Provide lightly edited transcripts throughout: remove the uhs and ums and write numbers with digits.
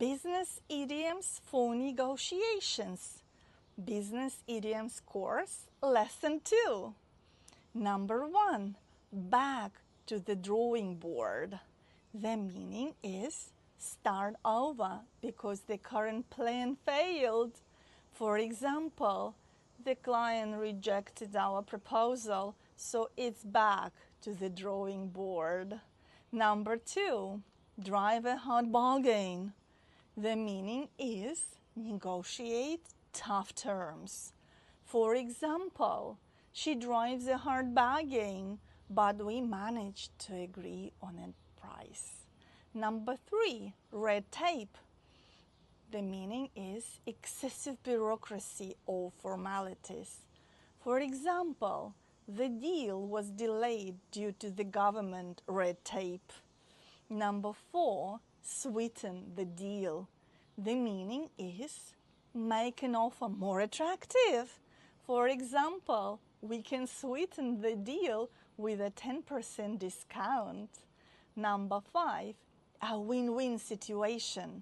Business Idioms for Negotiations. Business Idioms Course Lesson 2. Number 1. Back to the drawing board. The meaning is start over because the current plan failed. For example, the client rejected our proposal, so it's back to the drawing board. Number 2. Drive a hard bargain. The meaning is negotiate tough terms. For example, she drives a hard bargain, but we managed to agree on a price. Number 3, red tape. The meaning is excessive bureaucracy or formalities. For example, the deal was delayed due to the government red tape. Number 4, sweeten the deal. The meaning is make an offer more attractive. For example, we can sweeten the deal with a 10% discount. Number 5, a win-win situation.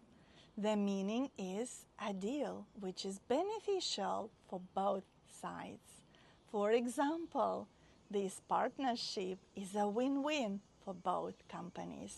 The meaning is a deal which is beneficial for both sides. For example, this partnership is a win-win for both companies.